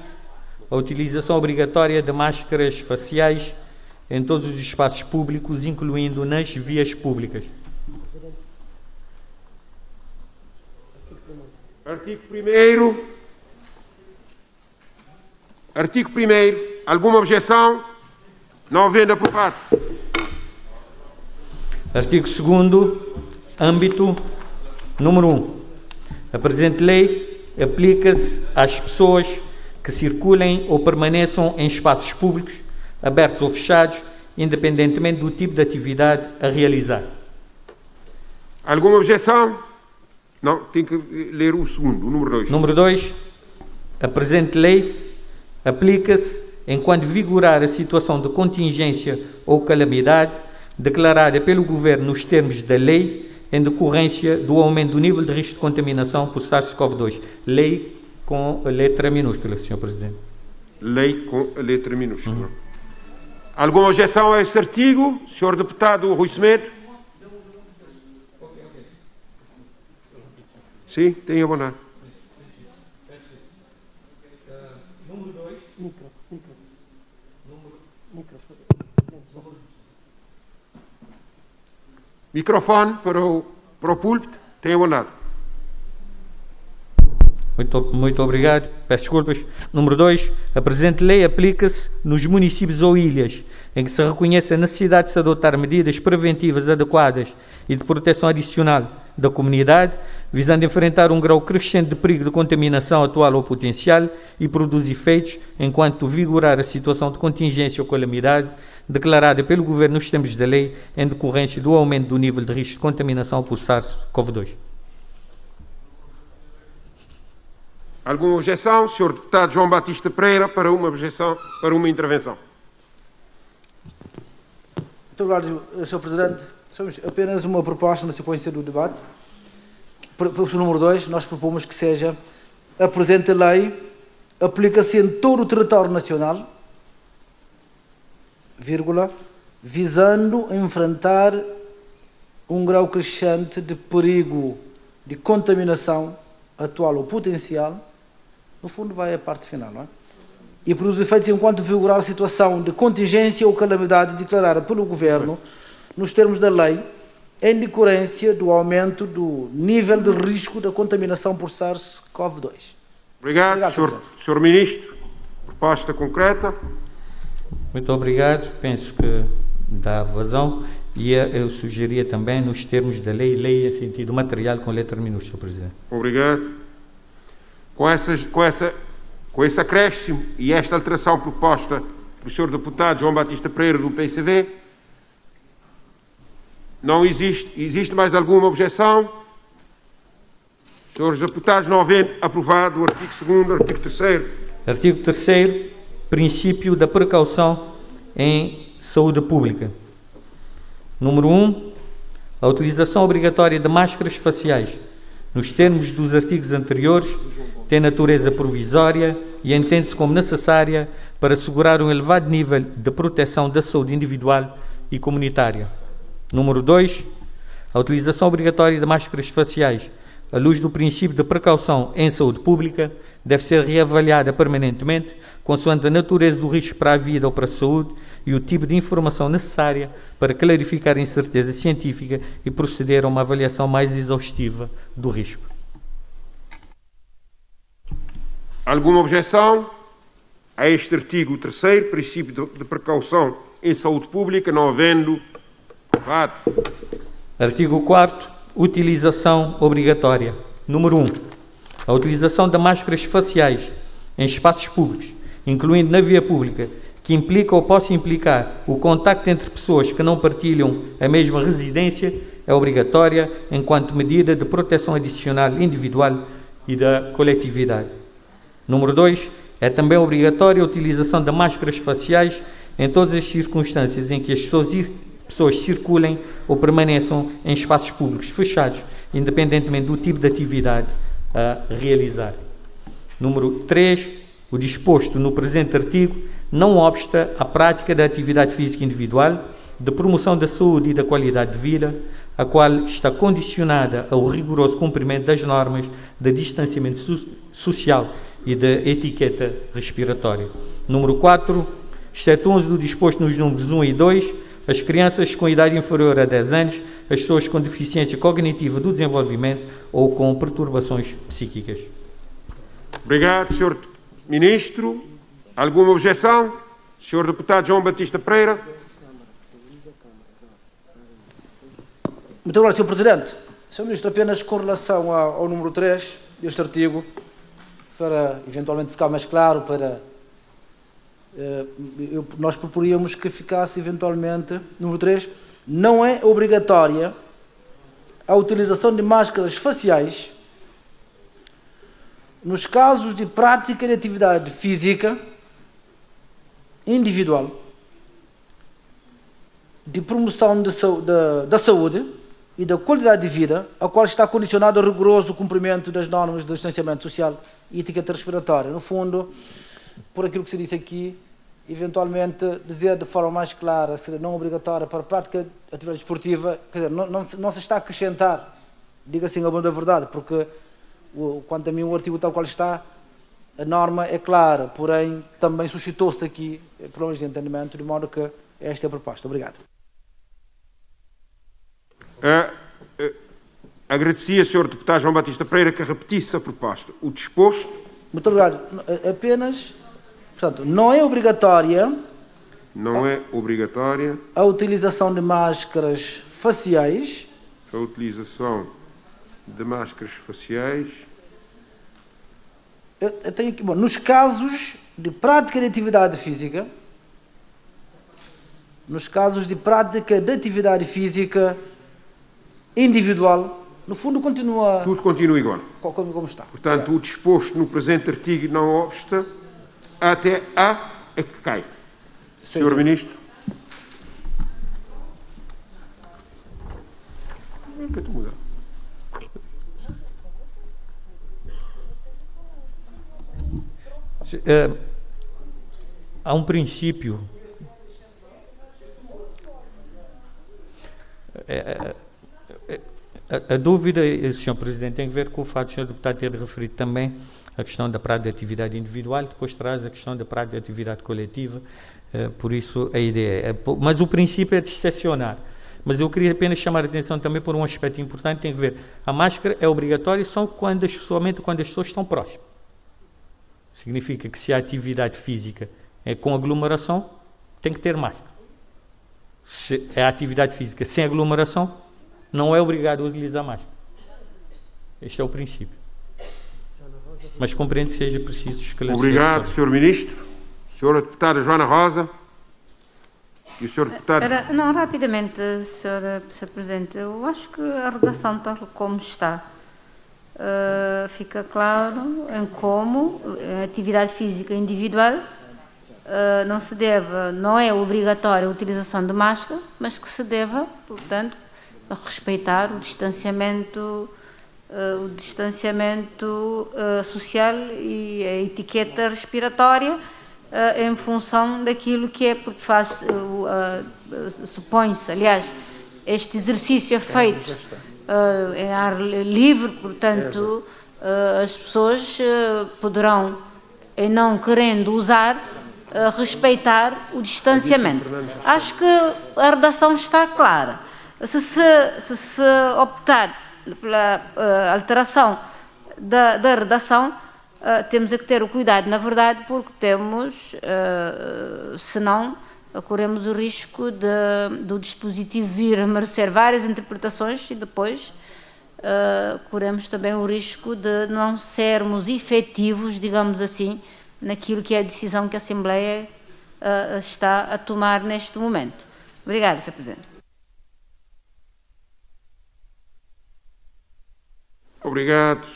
a utilização obrigatória de máscaras faciais em todos os espaços públicos, incluindo nas vias públicas. Artigo 1º. Artigo 1º. Alguma objeção? Não havendo aprovado. Artigo 2º. Âmbito. Número 1. A presente lei aplica-se às pessoas que circulem ou permaneçam em espaços públicos, abertos ou fechados, independentemente do tipo de atividade a realizar. Alguma objeção? Não, tem que ler o segundo, o número 2. Número 2. A presente lei aplica-se enquanto vigorar a situação de contingência ou calamidade declarada pelo Governo nos termos da lei em decorrência do aumento do nível de risco de contaminação por SARS-CoV-2. Lei com a letra minúscula, Sr. Presidente. Lei com a letra minúscula. Alguma objeção a esse artigo? Sr. Deputado Rui Semedo? Sim, tem a abonar. Número 2. Microfone para o púlpito. Tem abonado. Muito obrigado. Peço desculpas. Número 2. A presente lei aplica-se nos municípios ou ilhas em que se reconhece a necessidade de se adotar medidas preventivas adequadas e de proteção adicional da comunidade, visando enfrentar um grau crescente de perigo de contaminação atual ou potencial e produzir efeitos enquanto vigorar a situação de contingência ou calamidade declarada pelo Governo nos termos da lei em decorrência do aumento do nível de risco de contaminação por SARS-CoV-2. Alguma objeção? Sr. Deputado João Batista Pereira, para uma objeção, para uma intervenção. Muito obrigado, Sr. Presidente. Somos apenas uma proposta na sequência do debate. Para o número 2, nós propomos que seja a presente lei aplica-se em todo o território nacional, vírgula, visando enfrentar um grau crescente de perigo de contaminação atual ou potencial. No fundo vai a parte final, não é? E para os efeitos enquanto vigorar a situação de contingência ou calamidade declarada pelo Governo nos termos da lei em decorrência do aumento do nível de risco da contaminação por SARS-CoV-2. Obrigado, Sr. Ministro. Proposta concreta. Muito obrigado. Penso que dá vazão e eu sugeria também nos termos da lei em sentido material com letra minúscula, Sr. Presidente. Obrigado. Com esse acréscimo e esta alteração proposta do Sr. Deputado João Batista Pereira do PICV, não existe mais alguma objeção? Senhores deputados, não havendo aprovado o artigo 2º, artigo 3º. Artigo 3º, princípio da precaução em saúde pública. Número 1. A utilização obrigatória de máscaras faciais, nos termos dos artigos anteriores, tem natureza provisória e entende-se como necessária para assegurar um elevado nível de proteção da saúde individual e comunitária. Número 2. A utilização obrigatória de máscaras faciais, à luz do princípio de precaução em saúde pública, deve ser reavaliada permanentemente, consoante a natureza do risco para a vida ou para a saúde e o tipo de informação necessária para clarificar a incerteza científica e proceder a uma avaliação mais exaustiva do risco. Alguma objeção? a este artigo 3º, princípio de precaução em saúde pública, não havendo debate. Artigo 4º, utilização obrigatória. Número 1. A utilização de máscaras faciais em espaços públicos, incluindo na via pública, que implica ou possa implicar o contacto entre pessoas que não partilham a mesma residência, é obrigatória enquanto medida de proteção adicional individual e da coletividade. Número 2. É também obrigatória a utilização de máscaras faciais em todas as circunstâncias em que as pessoas circulem ou permaneçam em espaços públicos fechados, independentemente do tipo de atividade a realizar. Número 3. O disposto no presente artigo não obsta à prática da atividade física individual, de promoção da saúde e da qualidade de vida, a qual está condicionada ao rigoroso cumprimento das normas de distanciamento social e da etiqueta respiratória. Número 4. Excetuam-se do disposto nos números 1 e 2, as crianças com idade inferior a 10 anos, as pessoas com deficiência cognitiva do desenvolvimento ou com perturbações psíquicas. Obrigado, Sr. Ministro. Alguma objeção? Sr. Deputado João Batista Pereira. Muito obrigado, Sr. Presidente. Sr. Ministro, apenas com relação ao número 3 deste artigo, para eventualmente ficar mais claro, nós proporíamos que ficasse eventualmente, número 3, não é obrigatória a utilização de máscaras faciais nos casos de prática de atividade física individual, de promoção da saúde e da qualidade de vida, a qual está condicionado ao rigoroso cumprimento das normas de distanciamento social e etiqueta respiratória. No fundo, por aquilo que se disse aqui, eventualmente dizer de forma mais clara, ser não obrigatória para a prática de atividade esportiva, quer dizer, não se está a acrescentar, diga assim a bom da verdade, porque quanto a mim o artigo tal qual está, a norma é clara, porém também suscitou-se aqui problemas de entendimento, de modo que esta é a proposta. Obrigado. Agradecia, Sr. Deputado João Batista Pereira, que repetisse a proposta. O disposto... Muito obrigado. Apenas, portanto, não é obrigatória... Não é obrigatória... a utilização de máscaras faciais... A utilização de máscaras faciais... Eu tenho aqui, bom, nos casos de prática de atividade física... Nos casos de prática de atividade física individual, no fundo continua... Tudo continua igual. Como está. Portanto, obrigado. O disposto no presente artigo não obsta até A é que cai. Sim, Sr. sim. Ministro. O que é que mudar? Há um princípio... A dúvida, Sr. Presidente, tem a ver com o fato do Sr. Deputado ter referido também a questão da prática de atividade individual, depois traz a questão da prática de atividade coletiva, por isso a ideia mas o princípio é de excepcionar. Mas eu queria apenas chamar a atenção também por um aspecto importante, tem a ver, a máscara é obrigatória somente quando as pessoas estão próximas. Significa que se a atividade física é com aglomeração, tem que ter máscara. Se é a atividade física sem aglomeração, não é obrigado a utilizar máscara. Este é o princípio. Mas compreendo que seja preciso esclarecer. Obrigado, Sr. Ministro. Sra. Deputada Joana Rosa. E o Sr. Deputado... Não, rapidamente, Sr. Presidente. Eu acho que a redação tal como está fica claro em como a atividade física individual não é obrigatória a utilização de máscara, mas que se deva, portanto, respeitar o distanciamento social e a etiqueta respiratória em função daquilo que é, porque supõe-se, aliás, este exercício é feito em ar livre, portanto, as pessoas poderão, em não querendo usar, respeitar o distanciamento. Acho que a redação está clara. Se optar pela alteração da redação, temos é que ter o cuidado, na verdade, porque temos, senão, corremos o risco do dispositivo vir a merecer várias interpretações e depois corremos também o risco de não sermos efetivos, digamos assim, naquilo que é a decisão que a Assembleia está a tomar neste momento. Obrigada, Sr. Presidente. Obrigado,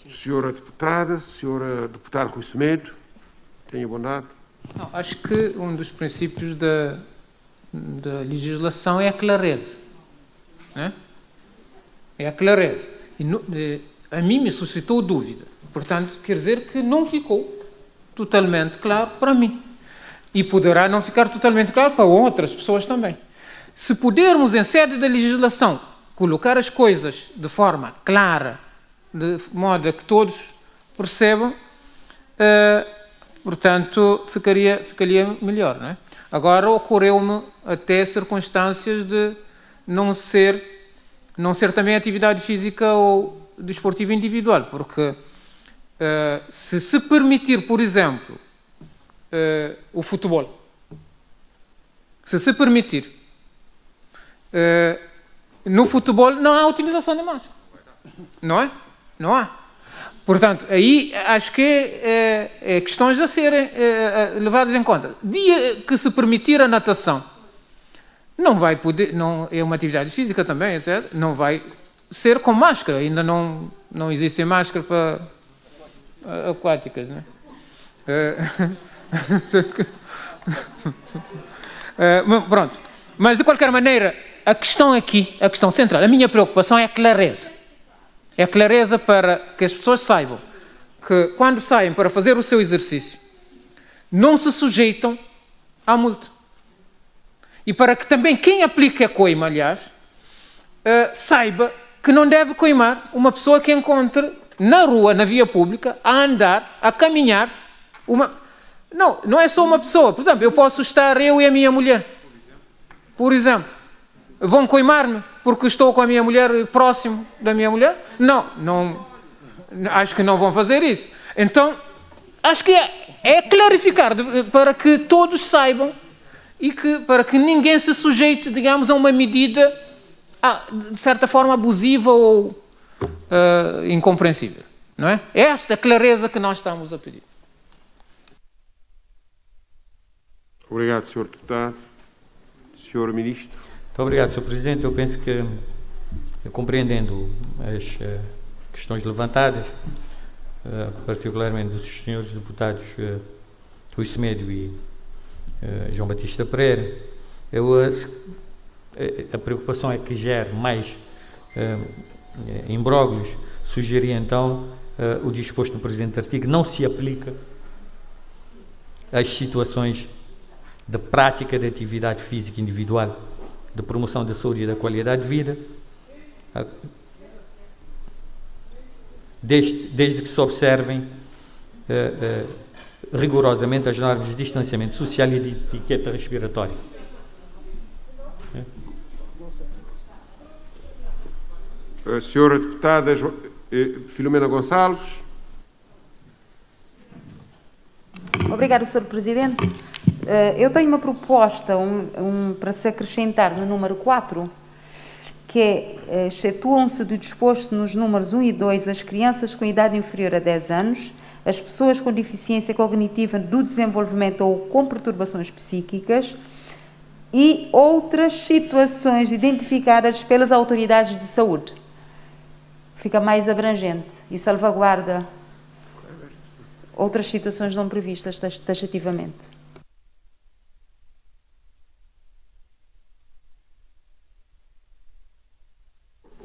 Senhora Deputada. Senhora Deputada Rui Semedo, tenha bondade. Não, acho que um dos princípios da legislação é a clareza. Né? É a clareza. E a mim me suscitou dúvida. Portanto, quer dizer que não ficou totalmente claro para mim. E poderá não ficar totalmente claro para outras pessoas também. Se pudermos, em sede da legislação, colocar as coisas de forma clara, de modo a que todos percebam, portanto, ficaria melhor. Não é? Agora, ocorreu-me até circunstâncias de não ser também atividade física ou desportiva individual, porque se permitir, por exemplo, o futebol, se permitir, no futebol não há utilização de máscara, não é? Não há. Portanto, aí acho que é questões a serem levadas em conta. Dia que se permitir a natação, não vai poder, não é uma atividade física também, etc. Não vai ser com máscara. Ainda não existem máscaras para aquáticas, né? Pronto. Mas de qualquer maneira, a questão aqui, a questão central, a minha preocupação é a clareza. É a clareza para que as pessoas saibam que quando saem para fazer o seu exercício, não se sujeitam à multa. E para que também quem aplique a coima, aliás, saiba que não deve coimar uma pessoa que encontre na rua, na via pública, a andar, a caminhar. Não é só uma pessoa. Por exemplo, eu posso estar, eu e a minha mulher. Por exemplo, vão coimar-me porque estou com a minha mulher, próximo da minha mulher? Não, acho que não vão fazer isso. Então, acho que é clarificar para que todos saibam e para que ninguém se sujeite, digamos, a uma medida de certa forma abusiva ou incompreensível. Não é? É esta clareza que nós estamos a pedir. Obrigado, Sr. Deputado. Sr. Ministro. Muito obrigado, Sr. Presidente. Eu penso que, compreendendo as questões levantadas, particularmente dos senhores deputados Rui Semedo e João Batista Pereira, a preocupação é que gere mais imbróglios. Sugeria então o disposto no presente artigo não se aplica às situações de prática de atividade física individual, de promoção da saúde e da qualidade de vida, desde que se observem rigorosamente as normas de distanciamento social e de etiqueta respiratória. A senhora deputada Filomena Gonçalves. Obrigado, Sr. Presidente. Eu tenho uma proposta para se acrescentar no número 4, que é, excetuam-se do disposto nos números 1 e 2 as crianças com idade inferior a 10 anos, as pessoas com deficiência cognitiva do desenvolvimento ou com perturbações psíquicas e outras situações identificadas pelas autoridades de saúde. Fica mais abrangente e salvaguarda outras situações não previstas taxativamente.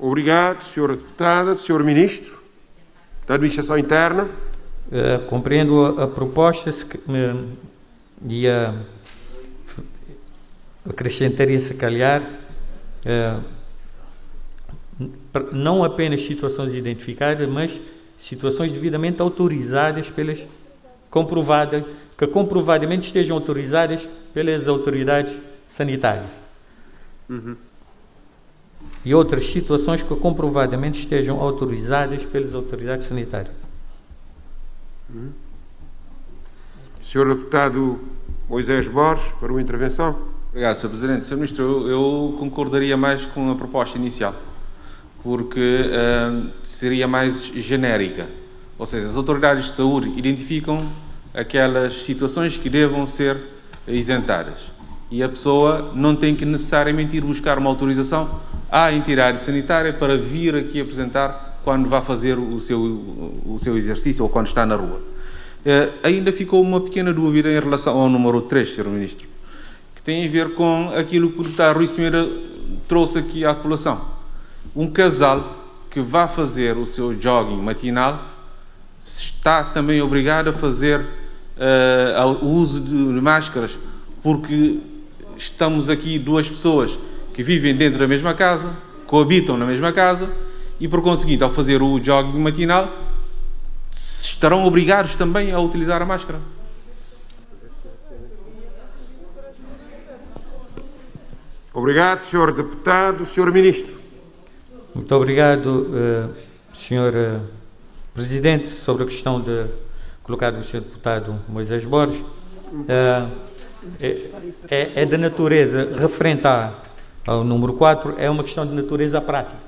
Obrigado, Sra. Deputada. Sr. Ministro da Administração Interna. Compreendo a proposta e acrescentaria, se calhar, não apenas situações identificadas, mas situações devidamente autorizadas que comprovadamente estejam autorizadas pelas autoridades sanitárias. E outras situações que comprovadamente estejam autorizadas pelas autoridades sanitárias. Senhor Deputado Moisés Borges, para uma intervenção. Obrigado, Sr. Presidente. Sr. Ministro, eu concordaria mais com a proposta inicial, porque seria mais genérica. Ou seja, as autoridades de saúde identificam aquelas situações que devam ser isentadas. E a pessoa não tem que necessariamente ir buscar uma autorização à entidade sanitária para vir aqui apresentar quando vai fazer o seu exercício ou quando está na rua. Ainda ficou uma pequena dúvida em relação ao número 3, Sr. Ministro, que tem a ver com aquilo que o deputado Rui Cimeira trouxe aqui à população. Um casal que vai fazer o seu jogging matinal está também obrigado a fazer o uso de máscaras, porque estamos aqui duas pessoas que vivem dentro da mesma casa, coabitam na mesma casa e, por conseguinte, ao fazer o jogging matinal, estarão obrigados também a utilizar a máscara. Obrigado, Sr. Deputado. Sr. Ministro. Muito obrigado, Sr. Presidente, sobre a questão colocada do Sr. Deputado Moisés Borges. É de natureza, referente ao número 4, é uma questão de natureza prática.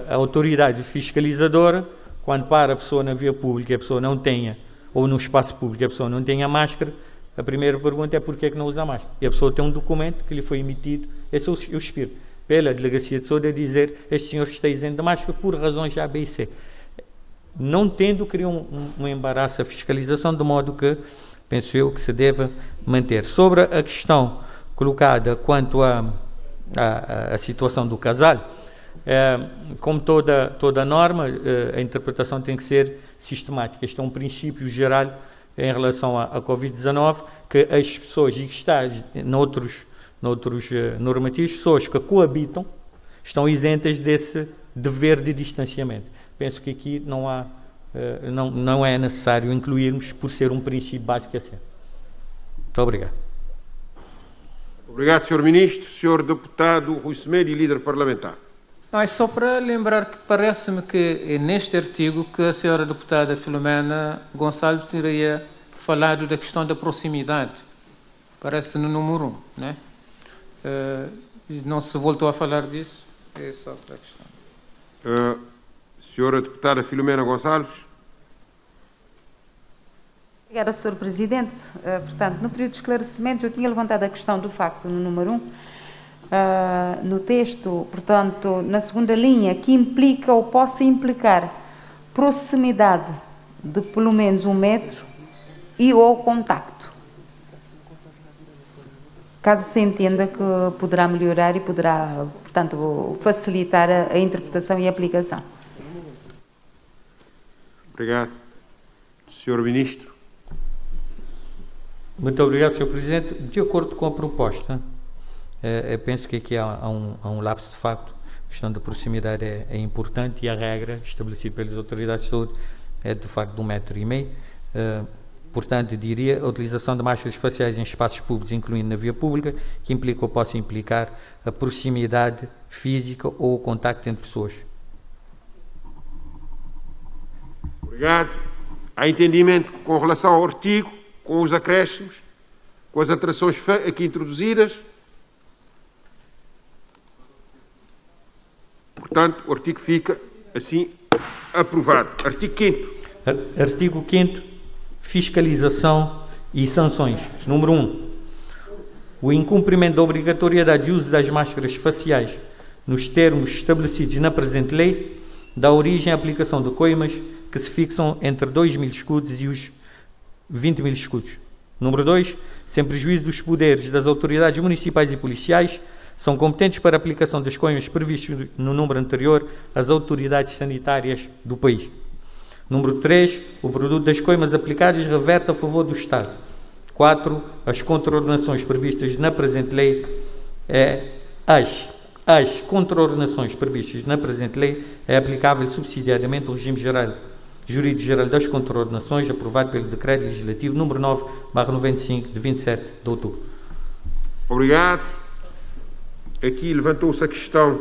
A autoridade fiscalizadora, quando para a pessoa na via pública e a pessoa não tenha, ou no espaço público e a pessoa não tenha máscara, a primeira pergunta é porquê é que não usa máscara. E a pessoa tem um documento que lhe foi emitido, esse é o expiro, pela Delegacia de Saúde, a dizer este senhor está isento de máscara por razões A, B e C. Não tendo, cria um embaraço a fiscalização, de modo que, penso eu, que se deva manter. Sobre a questão colocada quanto à situação do casal, como toda norma, a interpretação tem que ser sistemática. Este é um princípio geral em relação à Covid-19, que as pessoas, e que está noutros normativos, pessoas que coabitam estão isentas desse dever de distanciamento. Penso que aqui não é necessário incluirmos, por ser um princípio básico a ser. Muito obrigado. Obrigado, Sr. Ministro. Sr. Deputado Rui Cimeira, líder parlamentar. Não, é só para lembrar que parece-me que é neste artigo que a senhora deputada Filomena Gonçalves teria falado da questão da proximidade. Parece no número 1, né? Não se voltou a falar disso? É só para a questão. Senhora deputada Filomena Gonçalves. Obrigada, Sr. Presidente. Portanto, no período de esclarecimentos, eu tinha levantado a questão do facto no número 1, no texto, portanto, na segunda linha, que implica ou possa implicar proximidade de pelo menos 1 metro e ou contacto. Caso se entenda que poderá melhorar e poderá, portanto, facilitar a interpretação e a aplicação. Obrigado. Sr. Ministro. Muito obrigado, Sr. Presidente. De acordo com a proposta, eu penso que aqui há um lapso de facto. A questão da proximidade é importante e a regra estabelecida pelas autoridades de saúde é de facto de 1,5 metro. Portanto, diria a utilização de máscaras faciais em espaços públicos, incluindo na via pública, que implica ou possa implicar a proximidade física ou o contacto entre pessoas. Obrigado. Há entendimento com relação ao artigo, com os acréscimos, com as alterações aqui introduzidas. Portanto, o artigo fica assim aprovado. Artigo 5º. Artigo 5º. Fiscalização e sanções. Número 1. O incumprimento da obrigatoriedade de uso das máscaras faciais nos termos estabelecidos na presente lei dá origem à aplicação de coimas que se fixam entre 2.000 escudos e os 20.000 escudos. Número 2. Sem prejuízo dos poderes das autoridades municipais e policiais, são competentes para a aplicação das coimas previstas no número anterior as autoridades sanitárias do país. Número 3. O produto das coimas aplicadas reverte a favor do Estado. 4. As contraordenações previstas na presente lei as contraordenações previstas na presente lei é aplicável subsidiariamente o regime jurídico geral das contraordenações aprovado pelo Decreto Legislativo número 9/95 de 27 de outubro. Obrigado. Aqui levantou-se a questão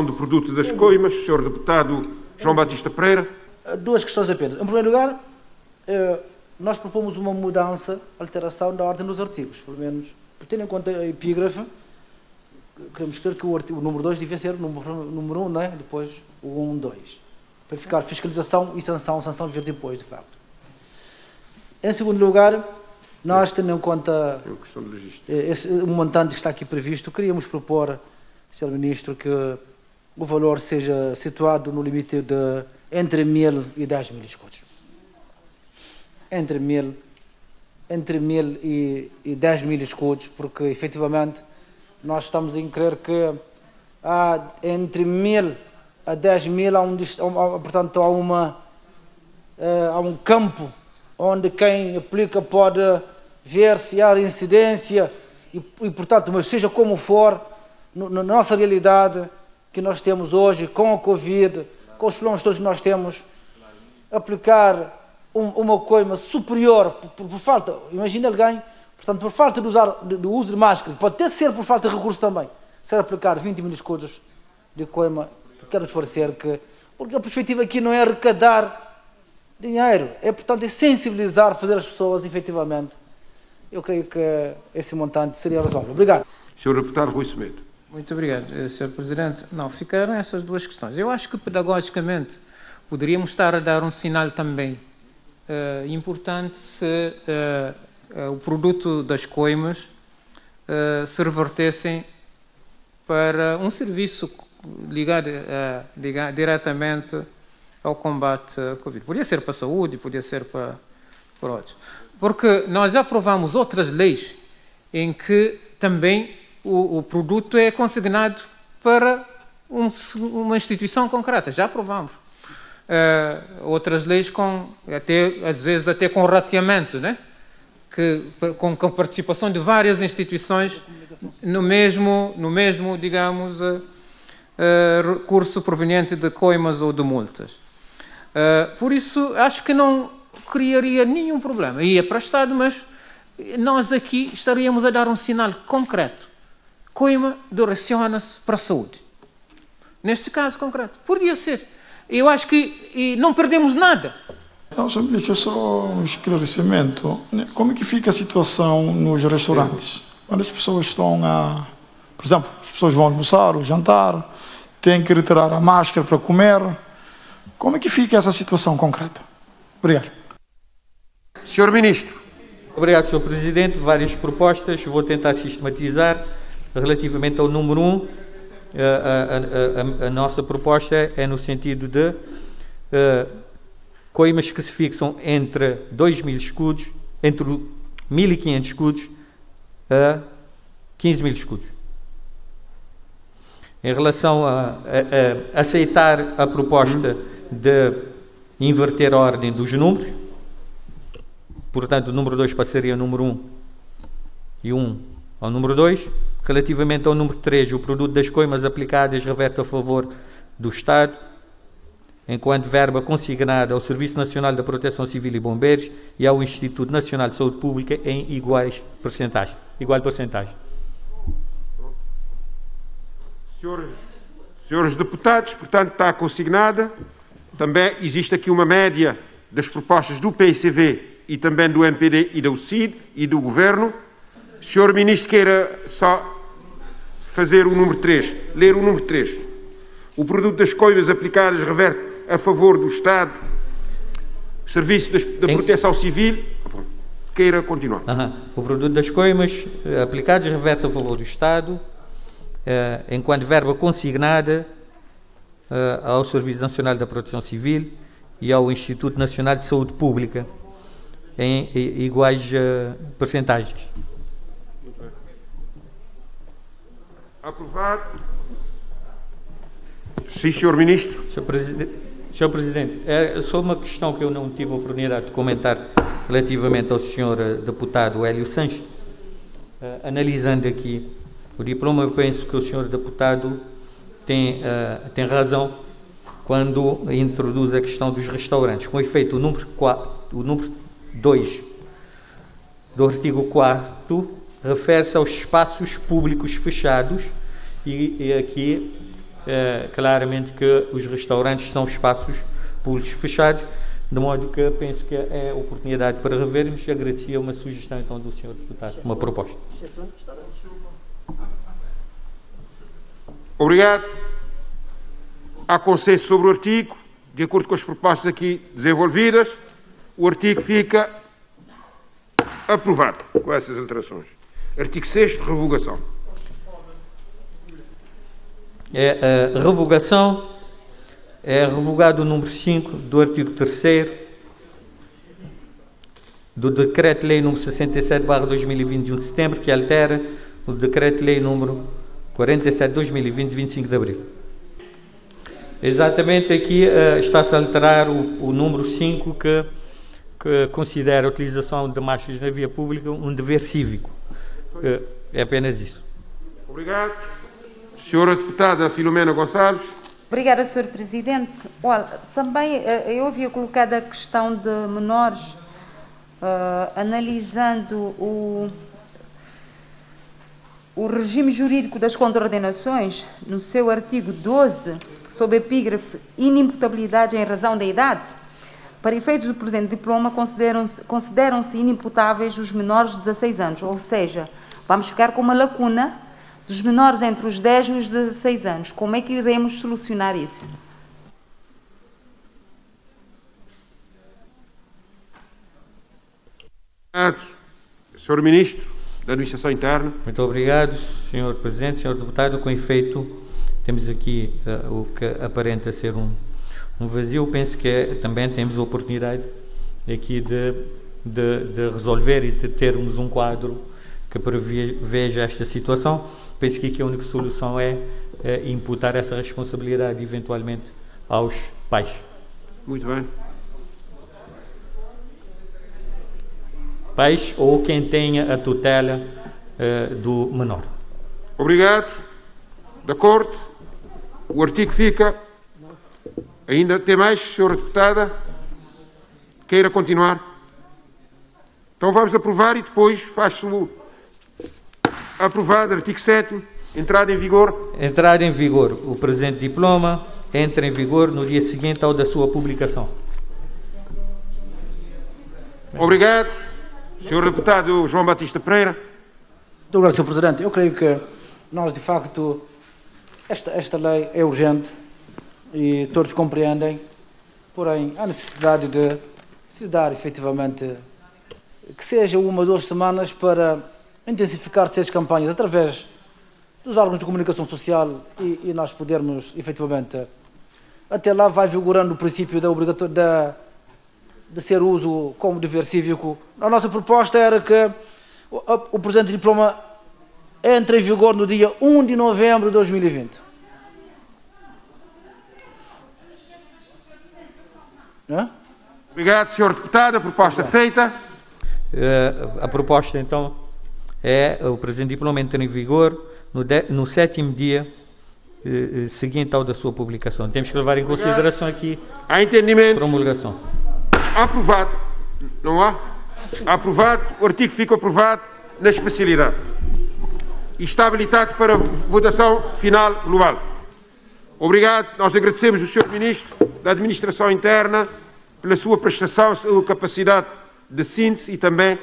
do produto das coimas. Sr. Deputado João Batista Pereira. duas questões apenas. Em primeiro lugar, nós propomos uma mudança, alteração da ordem dos artigos, pelo menos, por ter em conta a epígrafe, queremos crer que o número 2 devia ser o número 1, né? Depois o 1, 2, para ficar fiscalização e sanção, sanção vir depois, de facto. Em segundo lugar, nós, tendo em conta o montante que está aqui previsto, queríamos propor, Sr. Ministro, que o valor seja situado no limite de entre 1.000 e 10.000 escudos. Entre 1.000 e 10.000 escudos, porque, efetivamente, nós estamos a crer que há entre 1.000 a 10.000, portanto, há um campo onde quem aplica pode ver se há incidência e portanto, mas seja como for, na nossa realidade que nós temos hoje, com a Covid, com os problemas todos que nós temos, aplicar uma coima superior por falta, imagina alguém, portanto, por falta do uso de máscara, pode até ser por falta de recurso também, ser aplicar 20.000 escudos de coima, quero-nos parecer que, porque a perspectiva aqui não é arrecadar dinheiro, portanto, é sensibilizar, fazer as pessoas, efetivamente. Eu creio que esse montante seria razoável. Obrigado. Sr. Deputado Rui Semedo. Muito obrigado, Sr. Presidente. Não, ficaram essas duas questões. Eu acho que, pedagogicamente, poderíamos estar a dar um sinal também importante se o produto das coimas se revertessem para um serviço ligado diretamente ao combate à Covid. Podia ser para a saúde, podia ser para outros. Porque nós já aprovamos outras leis em que também o produto é consignado para uma instituição concreta. Já aprovamos. Outras leis às vezes até com rateamento, né? Com participação de várias instituições no mesmo digamos, recurso proveniente de coimas ou de multas. Por isso, acho que não criaria nenhum problema. Ia para o Estado, mas nós aqui estaríamos a dar um sinal concreto. Coima direciona-se para a saúde. Neste caso concreto. Podia ser. Eu acho que não perdemos nada. Não, Sr. Ministro, só um esclarecimento. Como é que fica a situação nos restaurantes? Quando as pessoas estão por exemplo, as pessoas vão almoçar ou jantar, têm que retirar a máscara para comer. Como é que fica essa situação concreta? Obrigado. Sr. Ministro. Obrigado, Sr. Presidente. Várias propostas. Vou tentar sistematizar. Relativamente ao número 1, a nossa proposta é no sentido de coimas que se fixam entre 2.000 escudos, entre 1.500 escudos a 15.000 escudos. Em relação a aceitar a proposta de inverter a ordem dos números, portanto, o número 2 passaria ao número 1 e 1 ao número 2. Relativamente ao número 3, o produto das coimas aplicadas reverte a favor do Estado, enquanto verba consignada ao Serviço Nacional da Proteção Civil e Bombeiros e ao Instituto Nacional de Saúde Pública em igual percentagem. Senhores deputados, portanto, está consignada. Também existe aqui uma média das propostas do PICV e também do MPD e da UCID e do Governo. Senhor Ministro, queira só fazer o número 3, ler o número 3. O produto das coimas aplicadas reverte a favor do Estado, Serviço da Proteção Civil. Queira continuar. O produto das coimas aplicadas reverte a favor do Estado, enquanto verba consignada ao Serviço Nacional da Proteção Civil e ao Instituto Nacional de Saúde Pública em iguais percentagens. Aprovado. Sim, Sr. Ministro. Sr. Presidente, é só uma questão que eu não tive a oportunidade de comentar relativamente ao Sr. Deputado Hélio Sanches. Analisando aqui o diploma, eu penso que o Sr. Deputado tem razão quando introduz a questão dos restaurantes. Com efeito, o número 2 do artigo 4º refere-se aos espaços públicos fechados e aqui claramente que os restaurantes são espaços públicos fechados, de modo que penso que é oportunidade para revermos. Agradecia uma sugestão então do Sr. Deputado, uma proposta. Obrigado. Há consenso sobre o artigo. De acordo com as propostas aqui desenvolvidas, o artigo fica aprovado com essas alterações. Artigo 6º, revogação. Revogação. É revogado o número 5 do artigo 3º do Decreto-Lei número 67/2020, de 1 de setembro, que altera o Decreto-Lei número 47/2020, de 25 de abril. Exatamente aqui está-se a alterar o número 5, que considera a utilização de máscaras na via pública um dever cívico. É apenas isso. Obrigado. Senhora Deputada Filomena Gonçalves. Obrigada, Sr. Presidente. Olha, também eu havia colocado a questão de menores, analisando o regime jurídico das contraordenações, no seu artigo 12, sob epígrafe inimputabilidade em razão da idade. Para efeitos do presente diploma, consideram-se inimputáveis os menores de 16 anos, ou seja, vamos ficar com uma lacuna dos menores entre os 10 e os 16 anos. Como é que iremos solucionar isso? Sr. Ministro da Administração Interna. Muito obrigado, Sr. Presidente, Sr. Deputado. Com efeito, temos aqui o que aparenta ser um vazio. Penso que também temos a oportunidade aqui de resolver e de termos um quadro que preveja esta situação. Penso que aqui a única solução é imputar essa responsabilidade eventualmente aos pais. Muito bem. Pais ou quem tenha a tutela do menor. Obrigado. De acordo. O artigo fica. Ainda tem mais, Senhora Deputada? Queira continuar? Então vamos aprovar e depois faz-se o aprovado. Artigo 7º. Entrada em vigor. Entrada em vigor. O presente diploma entra em vigor no dia seguinte ao da sua publicação. Obrigado. Senhor Deputado João Batista Pereira. Muito obrigado, Sr. Presidente. Eu creio que nós, de facto, esta lei é urgente e todos compreendem, porém, há necessidade de se dar, efetivamente, que seja 1 ou 2 semanas para intensificar-se as campanhas através dos órgãos de comunicação social e nós podermos, efetivamente, até lá vai vigorando o princípio de ser uso como dever cívico. A nossa proposta era que o presente diploma entre em vigor no dia 1 de novembro de 2020. Obrigado, Sr. Deputado. A proposta feita. A proposta, então, é o presente diploma entra em vigor no 7º dia seguinte ao da sua publicação. Temos que levar em consideração aqui a entendimento. Promulgação. Aprovado. Não há? Aprovado. O artigo fica aprovado na especialidade. E está habilitado para votação final global. Obrigado. Nós agradecemos ao Sr. Ministro da Administração Interna pela sua prestação, sua capacidade de síntese e também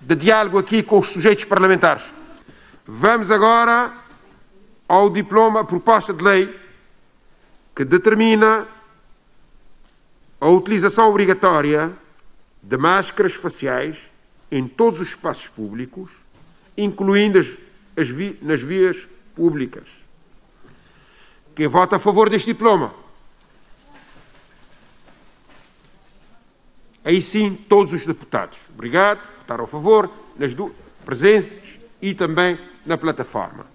de diálogo aqui com os sujeitos parlamentares. Vamos agora ao diploma, proposta de lei que determina a utilização obrigatória de máscaras faciais em todos os espaços públicos, incluindo nas vias públicas. Quem vota a favor deste diploma? Aí sim, todos os deputados. Obrigado. Votaram a favor, nas duas presentes e também na plataforma.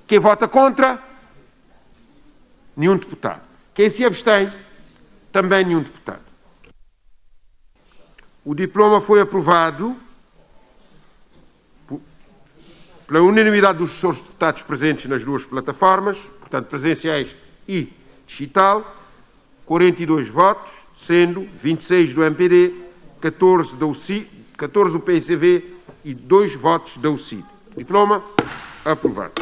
Quem vota contra? Nenhum deputado. Quem se abstém? Também nenhum deputado. O diploma foi aprovado pela unanimidade dos senhores deputados presentes nas duas plataformas, portanto, presenciais e digital, 42 votos, sendo 26 do MPD, 14 do PSV e 2 votos da UCID. Diploma aprovado.